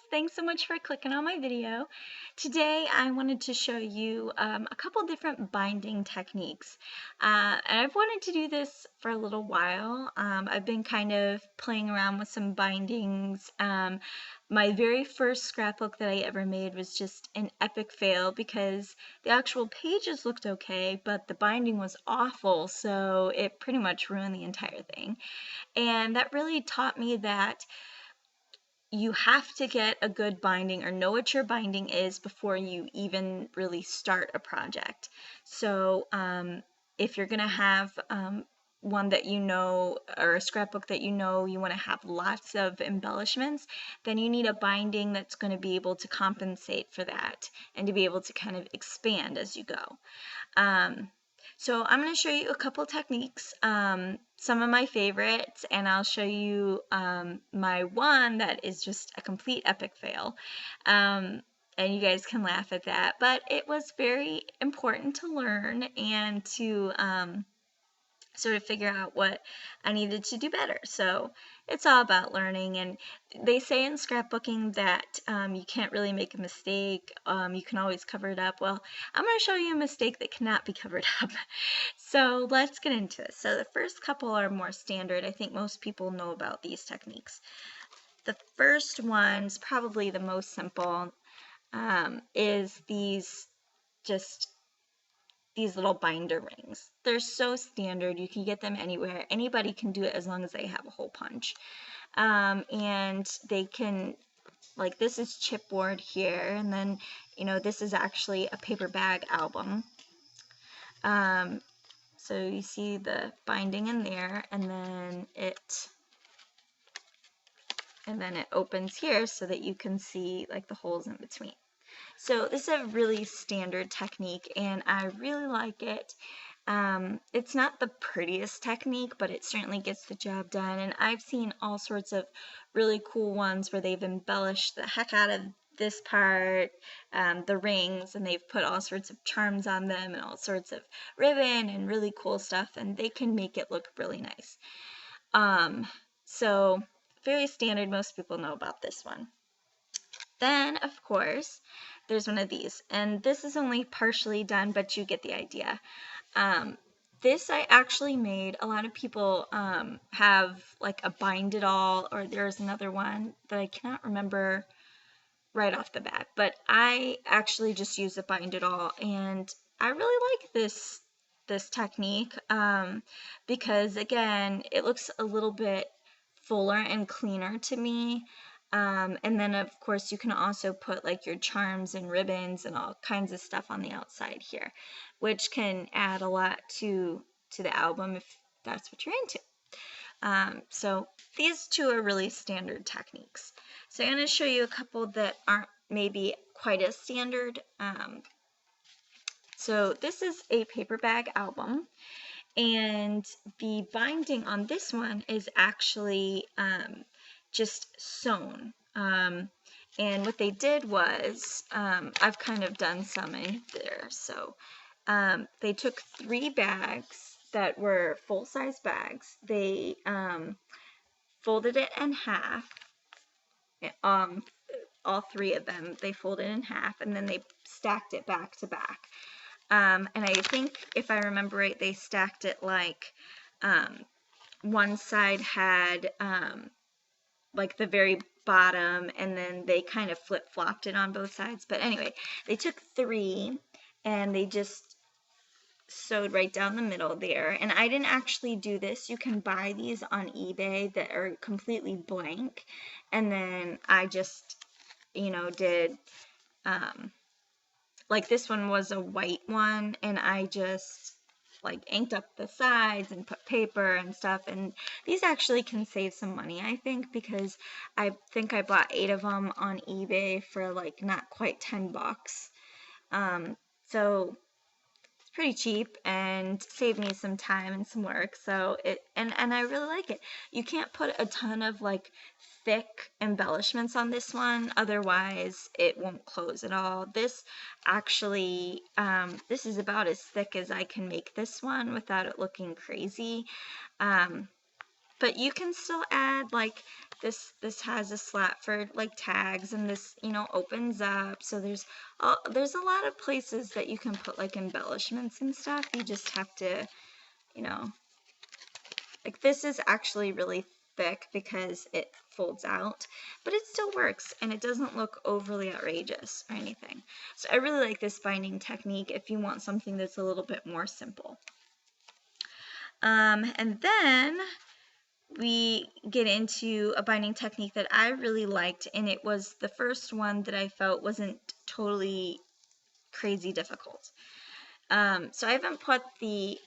thanks so much for clicking on my video. Today I wanted to show you a couple different binding techniques. And I've wanted to do this for a little while. I've been kind of playing around with some bindings. My very first scrapbook that I ever made was just an epic fail because the actual pages looked okay, but the binding was awful, so it pretty much ruined the entire thing. And that really taught me that you have to get a good binding or know what your binding is before you even really start a project. So if you're going to have one that you know, or a scrapbook that you know you want to have lots of embellishments, then you need a binding that's going to be able to compensate for that and to be able to kind of expand as you go. So I'm going to show you a couple techniques, some of my favorites, and I'll show you my one that is just a complete epic fail. And you guys can laugh at that, but it was very important to learn and to sort of figure out what I needed to do better. So it's all about learning, and they say in scrapbooking that you can't really make a mistake. You can always cover it up. Well, I'm going to show you a mistake that cannot be covered up. So let's get into this. So the first couple are more standard. I think most people know about these techniques. The first one's probably the most simple, is these little binder rings. They're so standard. You can get them anywhere. Anybody can do it as long as they have a hole punch. And they can, like, this is chipboard here, and then, you know, this is actually a paper bag album. So you see the binding in there, and then it opens here so that you can see like the holes in between. So this is a really standard technique, and I really like it. It's not the prettiest technique, but it certainly gets the job done, and I've seen all sorts of really cool ones where they've embellished the heck out of this part, the rings, and they've put all sorts of charms on them and all sorts of ribbon and really cool stuff, and they can make it look really nice. So very standard, most people know about this one. Then, of course, there's one of these, and this is only partially done, but you get the idea. This I actually made. A lot of people have like a bind it all, or there's another one that I cannot remember right off the bat, but I actually just use a bind it all, and I really like this technique because, again, it looks a little bit fuller and cleaner to me. And then of course you can also put like your charms and ribbons and all kinds of stuff on the outside here, which can add a lot to the album if that's what you're into. So these two are really standard techniques. So I'm going to show you a couple that aren't maybe quite as standard. So this is a paper bag album, and the binding on this one is actually just sewn. And what they did was, I've kind of done some in there. So they took 3 bags that were full-size bags. They folded it in half. All 3 of them, they folded in half, and then they stacked it back to back. And I think, if I remember right, they stacked it like one side had like the very bottom, and then they kind of flip-flopped it on both sides. But anyway, they took 3 and they just sewed right down the middle there. And I didn't actually do this. You can buy these on eBay that are completely blank, and then I just, you know, did like this one was a white one, and I just like inked up the sides and put paper and stuff, and these actually can save some money, I think, because I think I bought 8 of them on eBay for like not quite $10. So it's pretty cheap and saved me some time and some work. So and I really like it. You can't put a ton of like thick embellishments on this one, otherwise it won't close at all. This actually, this is about as thick as I can make this one without it looking crazy. But you can still add like this has a slot for like tags, and this, you know, opens up. So there's a lot of places that you can put like embellishments and stuff. You just have to, you know, like this is actually really thick because it folds out, but it still works and it doesn't look overly outrageous or anything. So I really like this binding technique if you want something that's a little bit more simple. And then we get into a binding technique that I really liked, and it was the first one that I felt wasn't totally crazy difficult. So I haven't put the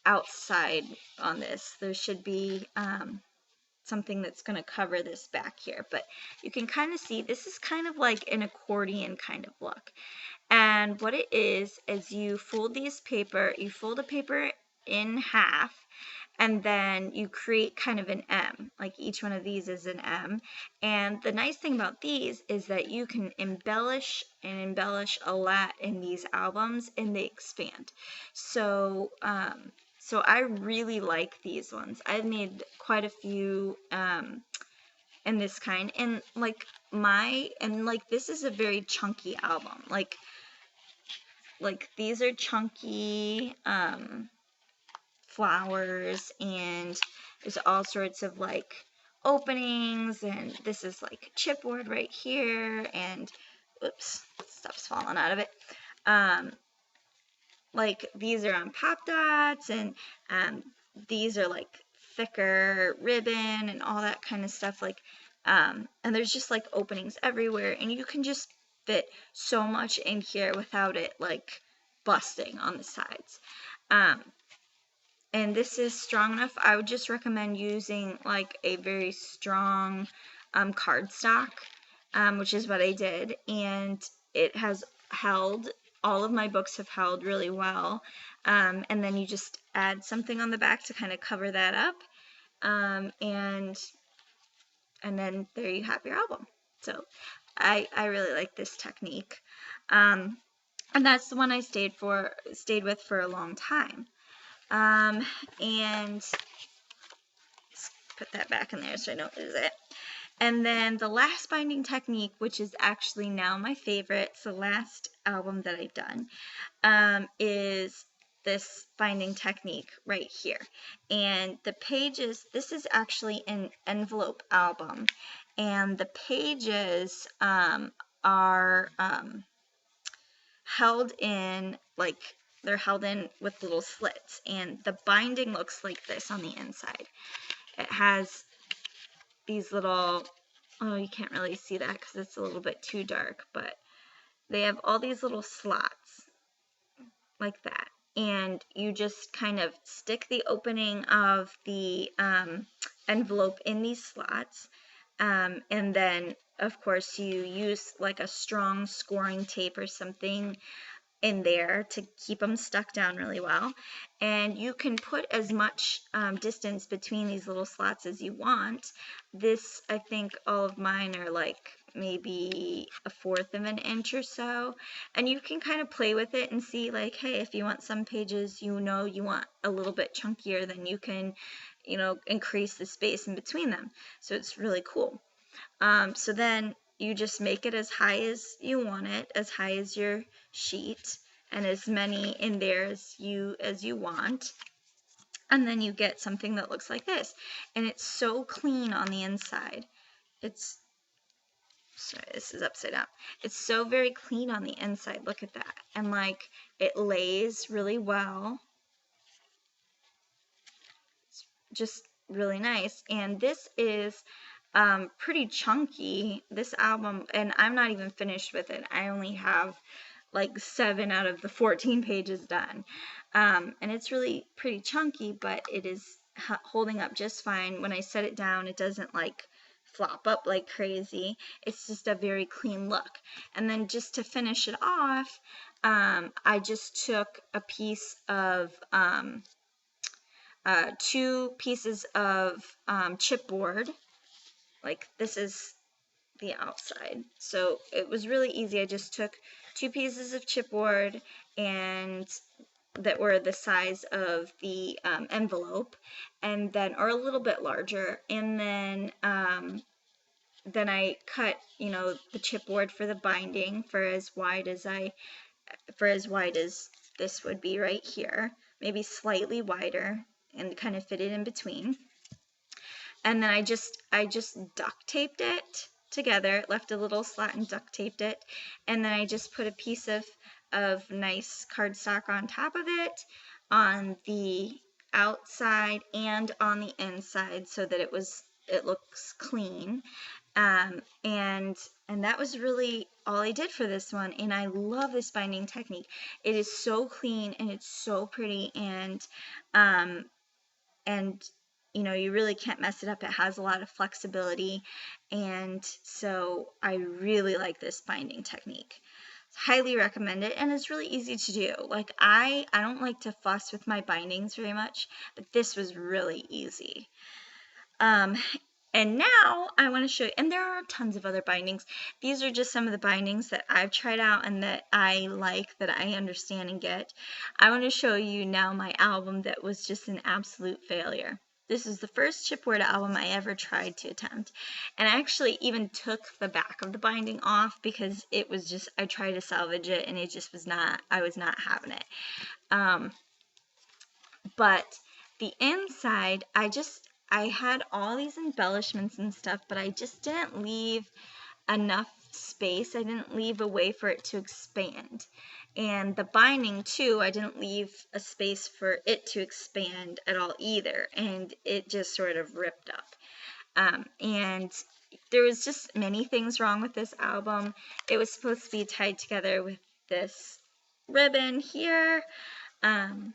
outside on this. There should be something that's going to cover this back here, but you can kind of see this is kind of like an accordion kind of look. And what it is you fold you fold the paper in half, and then you create kind of an M, like each one of these is an M. And the nice thing about these is that you can embellish and embellish a lot in these albums, and they expand. So so I really like these ones. I've made quite a few in this kind, and like this is a very chunky album. Like these are chunky flowers, and there's all sorts of like openings, and this is like chipboard right here, and oops, stuff's falling out of it. Like these are on pop dots, and these are like thicker ribbon and all that kind of stuff, like and there's just like openings everywhere, and you can just fit so much in here without it like busting on the sides. And this is strong enough. I would just recommend using like a very strong cardstock, which is what I did, and it has held. All of my books have held really well. And then you just add something on the back to kind of cover that up, and then there you have your album. So I really like this technique, and that's the one I stayed with for a long time. And let's put that back in there so I don't lose it. And then the last binding technique, which is actually now my favorite, it's the last album that I've done, is this binding technique right here. And the pages, this is actually an envelope album, and the pages are held in, like, they're held in with little slits, and the binding looks like this on the inside. It has these little, oh, you can't really see that because it's a little bit too dark, but they have all these little slots like that, and you just kind of stick the opening of the envelope in these slots, and then of course you use like a strong scoring tape or something in there to keep them stuck down really well. And you can put as much distance between these little slots as you want. This, I think all of mine are like maybe 1/4 of an inch or so, and you can kind of play with it and see, like, hey, if you want some pages, you know, you want a little bit chunkier, then you can, you know, increase the space in between them. So it's really cool. So then you just make it as high as you want it, as high as your sheet, and as many in there as you want. And then you get something that looks like this. And it's so clean on the inside. Sorry, this is upside down. It's so very clean on the inside. Look at that. And like it lays really well. It's just really nice. And this is pretty chunky, this album, and I'm not even finished with it. I only have like 7 out of the 14 pages done, and it's really pretty chunky, but it is holding up just fine. When I set it down, it doesn't like flop up like crazy. It's just a very clean look. And then just to finish it off, I just took a piece of 2 pieces of chipboard. Like this is the outside. So it was really easy. I just took 2 pieces of chipboard and that were the size of the envelope, and then, or a little bit larger, and then I cut, you know, the chipboard for the binding for as wide as this would be right here, maybe slightly wider, and kind of fit it in between. And then I just duct taped it together, left a little slat and duct taped it, and then I just put a piece of nice cardstock on top of it, on the outside and on the inside, so that it looks clean. And that was really all I did for this one, and I love this binding technique. It is so clean and it's so pretty, and you know, you really can't mess it up. It has a lot of flexibility, and so I really like this binding technique. Highly recommend it, and it's really easy to do. Like, I don't like to fuss with my bindings very much, but this was really easy. And now I want to show you, and there are tons of other bindings. These are just some of the bindings that I've tried out and that I like, that I understand and get. I want to show you now my album that was just an absolute failure. This is the first chipboard album I ever tried to attempt. And I actually even took the back of the binding off because it was just, I tried to salvage it and it just was not, I was not having it. But the inside, I had all these embellishments and stuff, but I just didn't leave enough space. I didn't leave a way for it to expand. And the binding too, I didn't leave a space for it to expand at all either. And it just sort of ripped up. And there was just many things wrong with this album. It was supposed to be tied together with this ribbon here. And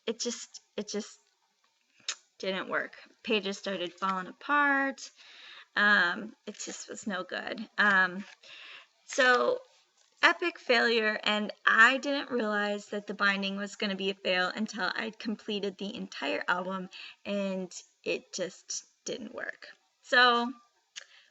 it just didn't work. Pages started falling apart. It just was no good. So epic failure, and I didn't realize that the binding was going to be a fail until I'd completed the entire album, and it just didn't work. So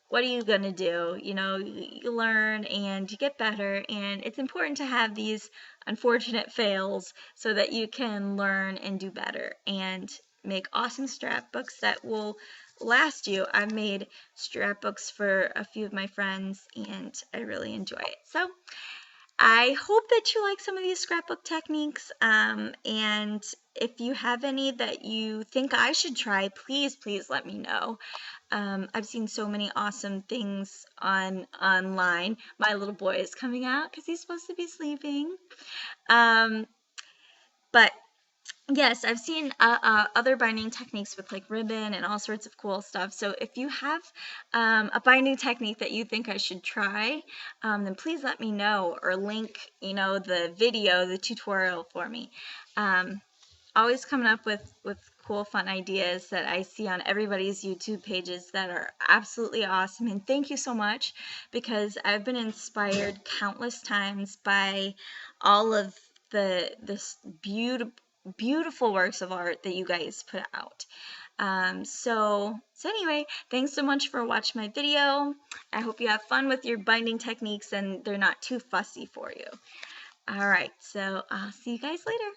what are you going to do? You know, you learn and you get better, and it's important to have these unfortunate fails so that you can learn and do better and make awesome scrapbooks that will last you. I've made scrapbooks for a few of my friends, and I really enjoy it. So I hope that you like some of these scrapbook techniques, and if you have any that you think I should try, please let me know. I've seen so many awesome things online. My little boy is coming out because he's supposed to be sleeping. But yes, I've seen other binding techniques with like ribbon and all sorts of cool stuff. So if you have a binding technique that you think I should try, then please let me know, or link, you know, the video, the tutorial for me. Always coming up with cool, fun ideas that I see on everybody's YouTube pages that are absolutely awesome. And thank you so much, because I've been inspired countless times by all of this beautiful works of art that you guys put out. So anyway, thanks so much for watching my video. I hope you have fun with your binding techniques and they're not too fussy for you. All right, so I'll see you guys later.